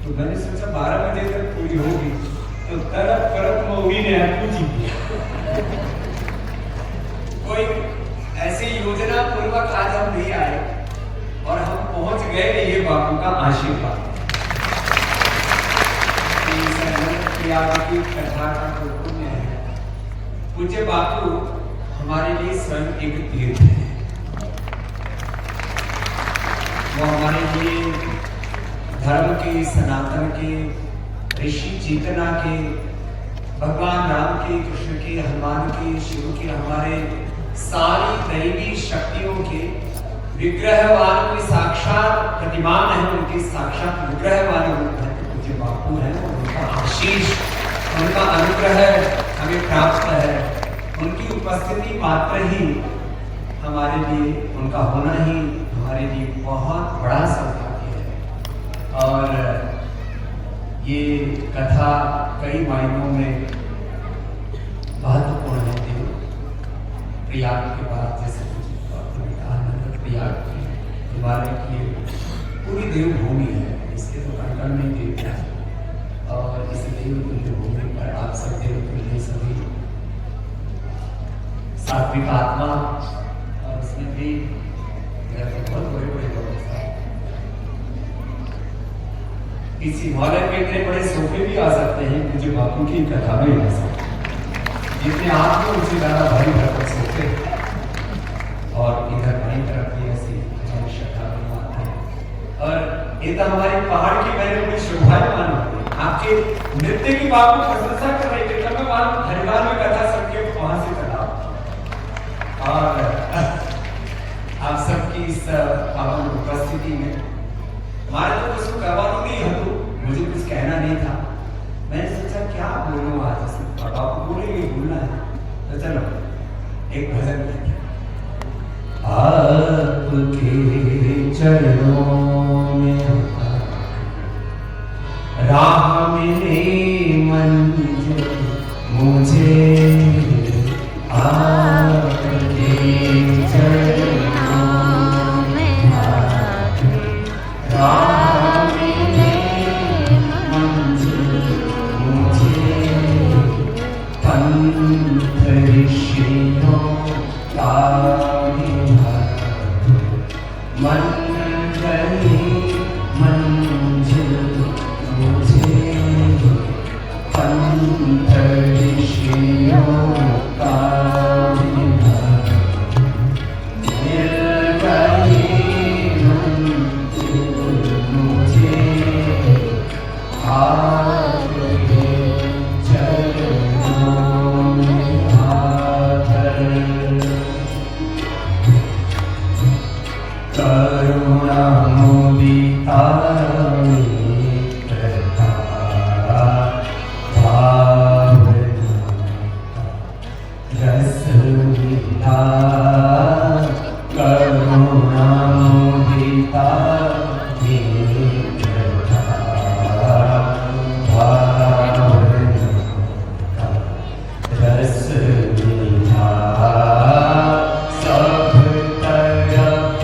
तो मैंने सोचा 12 बजे तक पूरी होगी, तो तरफ तरफ मौगी ने पूछी कोई ऐसी योजना पूर्वक आज हम नहीं आए और हम पहुंच गए ये बापू का आशीर्वाद। आपकी कथा का तो पुण्य है। पूज्य बापू हमारे लिए स्वयं एक तीर्थ है। वो हमारे लिए धर्म के, सनातन के, ऋषि चेतना के, भगवान राम के, कृष्ण के, हनुमान के, शिव के, हमारे सारी दैवी शक्तियों के विग्रहवान के साक्षात प्रतिमान है, उनके साक्षात विग्रह वाले रूप है पूज्य बापू है। उनका आशीष, उनका अनुग्रह हमें प्राप्त है। उनकी उपस्थिति मात्र ही हमारे लिए, उनका होना ही हमारे लिए बहुत बड़ा सौभाग्य है। और ये कथा कई मायनों में महत्वपूर्ण है। देव प्रयाग के बाद, जैसे प्रयाग हिमालय की पूरी देवभूमि है, इसके तो कण में देव है। और इस देवतुल्य भूमि पर आप सब देवतुल्य सभी सात्विक आत्मा, और उसमें भी बहुत बड़े बड़े लोग इस हिमालय पे इतने बड़े सोफे भी आ सकते हैं, मुझे बापू की कथा में आ सकते हैं। जितने आप में उनसे ज्यादा भारी भरकम सोफे, और इधर बाई तरफ भी ऐसी हमारी श्रद्धा आते हैं। और ये तो हमारे पहाड़ की मैंने बड़ी शोभायमान होती है। आपके नृत्य की बापू प्रशंसा कर रहे थे, तब मैं वहां हरिद्वार में कथा सबके वहां से चला। और आप सबकी इस पावन उपस्थिति में हमारे तो कुछ करवाना नहीं है, तो मुझे कुछ कहना नहीं था। मैंने सोचा क्या बोलूं आज, बापू बोलेंगे, बोलना है तो चलो एक भजन गाएंगे। आपके चरणों में राह मिली मंजिल मुझे, आपके चरणों में राह मिली मंजिल मुझे, पंथ ऋषियों का मन गई मंजिल मुझे, पंथ ऋषियों का मिल गई मंजिल मुझे, आपके चरणों में आकर करुणा मुदिता रस मिला, करुणा मुदिता रस मिला, सब तरफ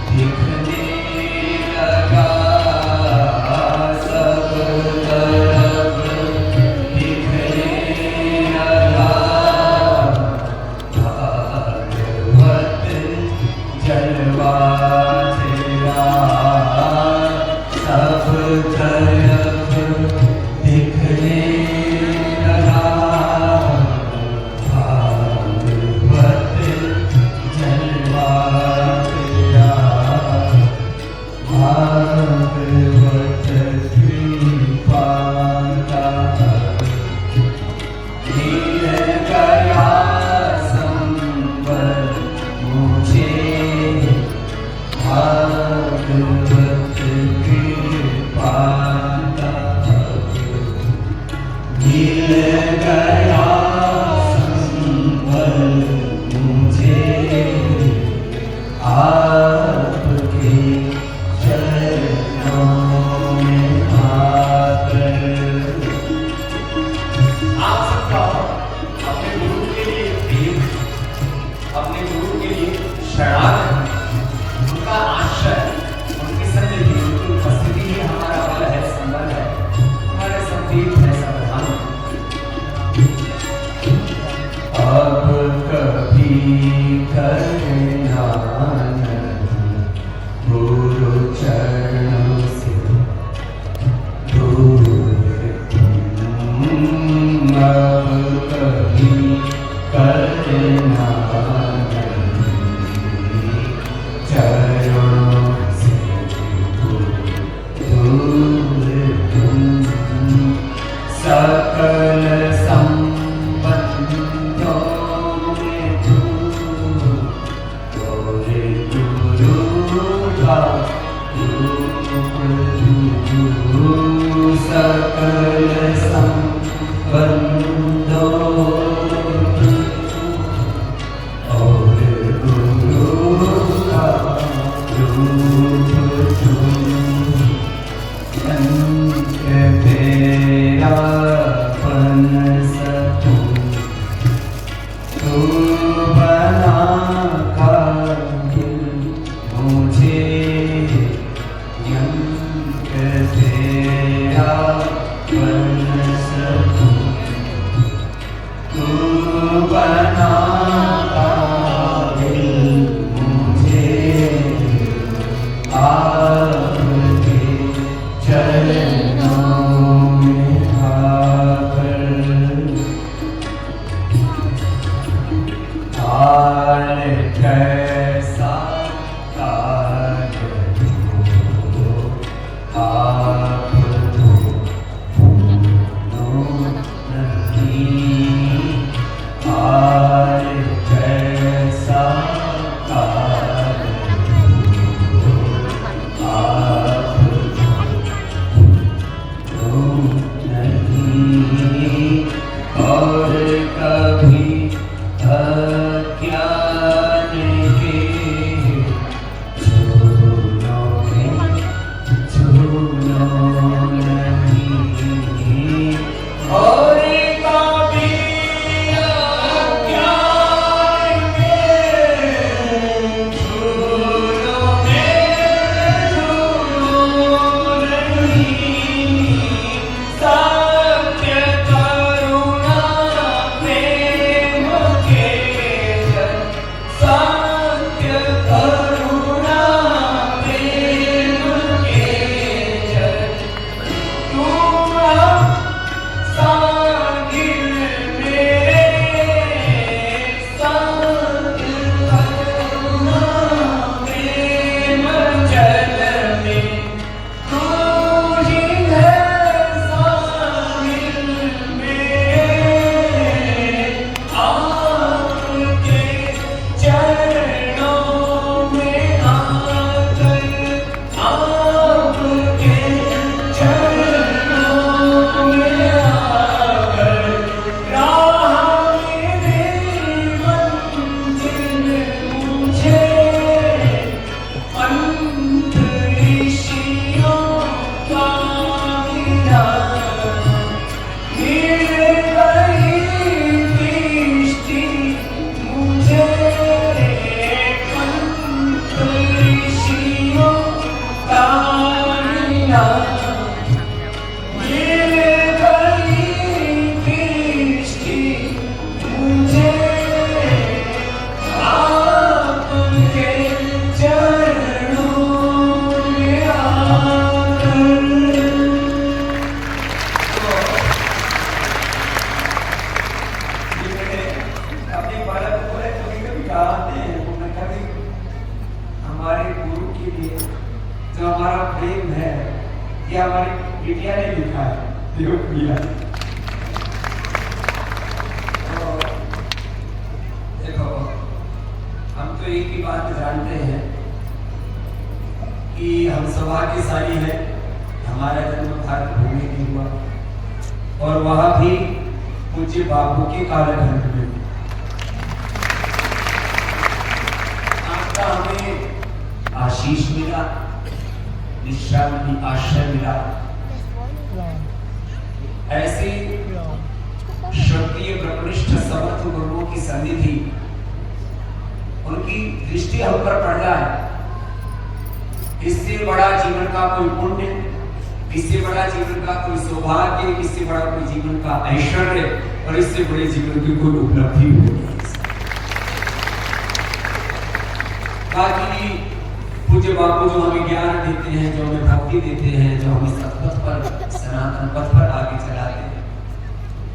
दिखने लगा, सब तरफ दिखने लगा, भागवत जलवा तेरा सब तरफ दिखने लगा, भागवत जलवा तेरा, भागवत कृपा का मिल गया संबल मुझे, सकल संबंधों और गुरु का रूप तेरा बन सकूं तू बना कर मुझे तेरा बन सकूं तू बना मुझे आपके चरणों में आकर हाल कैसा काज हो आप तो नहीं हाल कैसा काज हो आप तो नहीं और कभी अज्ञान के झूलों नहीं और कभी अज्ञान के झूलों नहीं सत्य करुणा प्रेम के जल सत्य करुणा प्रेम के जल तुम सागिर मेरे सत्य करुणा प्रेम जल में तू ही है साहिल मेरे आपके चरणों में आकर आपके चरणों में आकर राह मेरी मंजिल मुझे अंतरिक्षियों का मिला मिल गई दृष्टि मुझे अंतरिक्षियों का मिला मिल गई दृष्टि मुझे आपके चरणों में आकर अपने बालक को बोले कभी कभी गाते हैं कभी हमारे गुरु के लिए जो हमारा प्रेम है ये हमारी बिटिया ने लिखा है देव प्रिया तो देखो हम तो एक ही बात जानते हैं कि हम सौभाग्यशाली है हमारा जन्म भारत भूमि में हुआ और वहां भी पूज्य बापू के कालखंड में आपका हमें आशीष मिला निश्चय मिली आश्रय मिला ऐसी श्रद्धेय ब्रह्मनिष्ठ समर्थ गुरुओं की सन्निधि उनकी दृष्टि हम पर पड़ जाए इससे बड़ा जीवन का कोई पुण्य इससे बड़ा जीवन का कोई सौभाग्य इससे बड़ा कोई जीवन का ऐश्वर्य और इससे बड़े जीवन की कोई उपलब्धि हो बाकी पूज्य बापू जो हमें ज्ञान देते हैं जो हमें भक्ति देते हैं जो हमें सतपथ पर सनातन पथ पर आगे चलाते हैं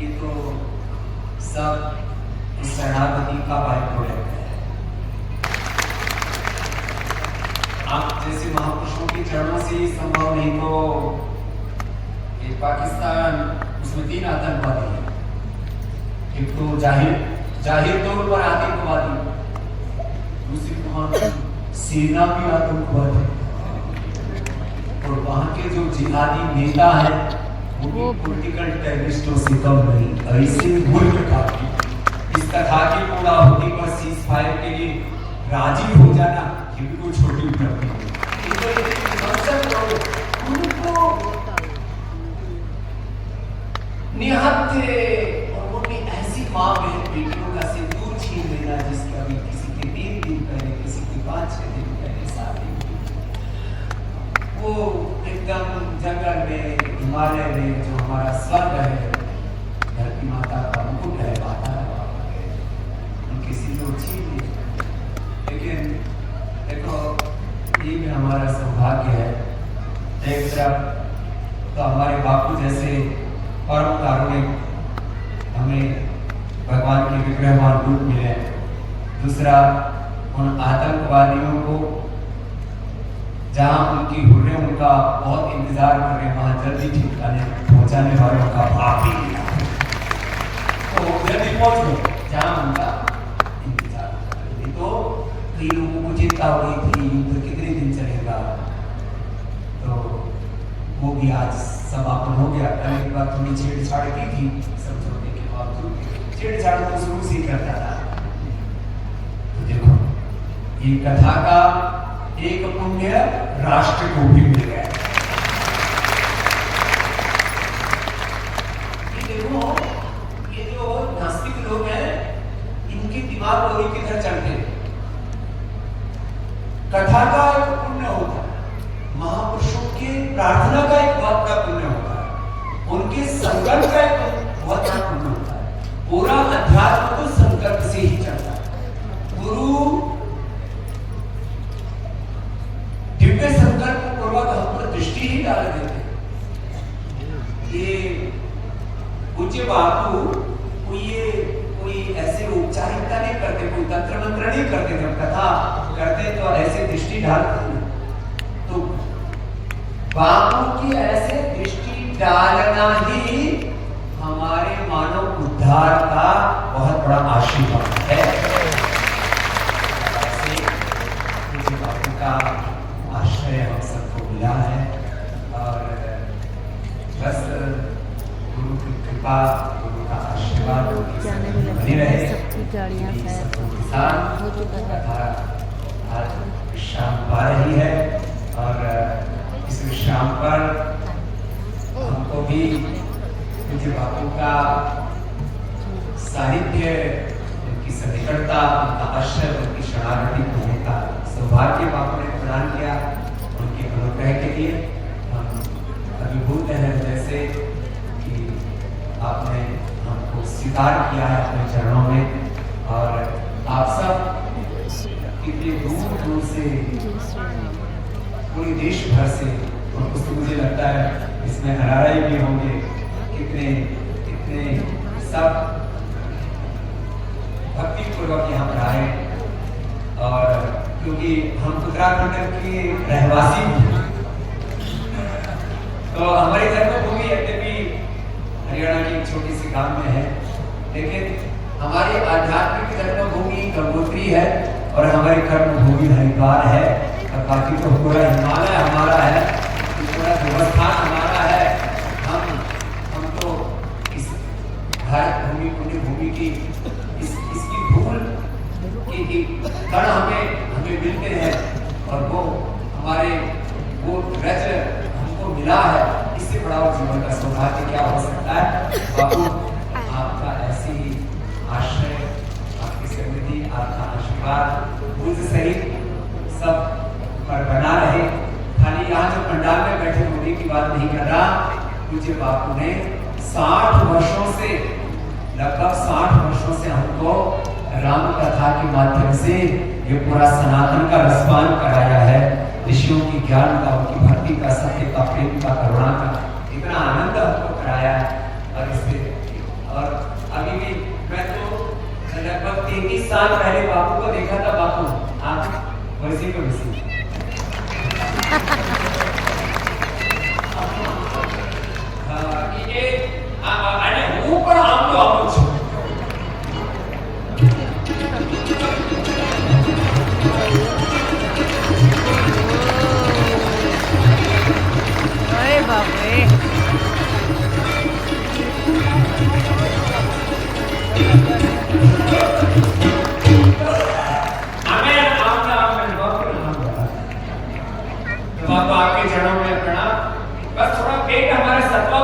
ये तो सब इस शरणागति का बाइक प्रोडक्ट है आप जैसे महापुरुषों के चरणों से ही संभव नहीं तो ये पाकिस्तान उसमें 3 आतंकवादी हैं एक तो जाहिर तौर पर आतंकवादी दूसरी सेना भी आतंकवाद है और वहां के जो जिहादी नेता हैं वो पॉलिटिकल टेररिस्टों से कम नहीं। ऐसे मुल्क का इस तरह की पूरा होती पर सीज फायर के लिए राजी हो जाना ये भी कोई छोटी उपलब्धि नहीं। उनको निहत्थे और उनकी ऐसी माँ बहन बेटियों का सिंदूर छीन लेना जिसके अभी किसी के 3 दिन पहले, किसी के 5-6 दिन पहले शादी, वो एकदम जंगल में, हिमालय में जो हमारा स्वर्ग है, धरती माता का मुकुट है, माता उनकी सिंदूर छीन ली। लेकिन देखो ये भी हमारा सौभाग्य है। एक तरफ तो हमारे बापू जैसे परम कारुणिक हमें भगवान के विग्रहवान रूप मिले, दूसरा उन आतंकवादियों को जहां उनकी हुर्रे उनका बहुत इंतजार कर रहे हैं वहां जल्दी ठिकाने पहुंचाने वालों का भाप ही मिला, तो जल्दी पहुंच गए जहां उनका इंतजार कर रहे थे। तो कई लोगों को चिंता हो रही थी युद्ध कितने दिन चलेगा, तो वो भी आज समापन हो गया। कल एक बार थोड़ी छेड़छाड़ की थी, समझौते के बावजूद छेड़छाड़ तो शुरू से ही करता था। तो देखो ये कथा का एक पुण्य राष्ट्र को भी मिल गया। ये देखो ये जो नास्तिक लोग हैं इनके दिमाग और किधर चलते हैं। कथा का एक पुण्य होता है, महापुरुषों के प्रार्थना का एक बहुत बड़ा पुण्य होता है, उनके संकल्प का एक बहुत बड़ा पुण्य होता है। पूरा अध्यात्म तो संकल्प से ही चलता है। गुरु दिव्य संकल्प पूर्वक हम पर दृष्टि ही डाल देते। ये पूज्य बापू कोई ऐसे औपचारिकता नहीं करते, कोई तंत्र मंत्र नहीं करते, जब कथा करते तो ऐसे दृष्टि डालते। तो बापू की ऐसे दृष्टि डालना ही हमारे मानव उद्धार का बहुत बड़ा आशीर्वाद है। ऐसे बापू का आश्रय हम सबको मिला है और बस गुरु की कृपा, गुरु का आशीर्वाद बनी रहे। आज विश्राम पा रही है और इस विश्राम पर हमको भी पूज्य बापू का साहित्य, उनकी सन्निकटता, उनका आश्रय, उनकी शरणागति होने का सौभाग्य बापू ने प्रदान किया। उनके अनुग्रह के लिए हम अभिभूत हैं, जैसे कि आपने हमको स्वीकार किया है अपने चरणों में। और आप सब कितने दूर दूर से, पूरे देश भर से, और उसको मुझे लगता है इसमें हरारे भी होंगे, कितने सब भक्ति पूर्वक यहाँ पर आए। और क्योंकि हम उत्तराखंड के रहवासी हैं, तो हमारी जन्मभूमि यद्यपि हरियाणा की छोटी सी गांव में है, लेकिन हमारी आध्यात्मिक जन्मभूमि गंगोत्री है और हमारी कर्मभूमि हरिद्वार है। और बाकी तो पूरा हिमालय हमारा है, पूरा देवस्थान हमारा है। हम तो इस भारत भूमि, पुण्य भूमि की इसकी धूल की कण हमें मिलते हैं और वो हमारे वो रज हमको मिला है। इससे बड़ा और जीवन का सौभाग्य क्या हो सकता है। बापू आपका ऐसी आश्रय, आपकी समृद्धि, आपका आशीर्वाद मुझ सहित सब पर बना रहे। खाली यहाँ जो पंडाल में बैठे होने की बात नहीं कर रहा, पूज्य बापू ने 60 वर्षों से, लगभग 60 वर्षों से हमको राम कथा के माध्यम से ये पूरा सनातन का रसपान कराया है। ऋषियों की ज्ञान का, उनकी भक्ति का, सत्य का, प्रेम का, करुणा का इतना आनंद हमको कराया है। और अभी भी मैं तो लगभग 33 साल पहले बापू को देखा था। बापू आप वैसे को वैसे के चरणों में प्रणाम। बस थोड़ा पेट हमारा सत्वा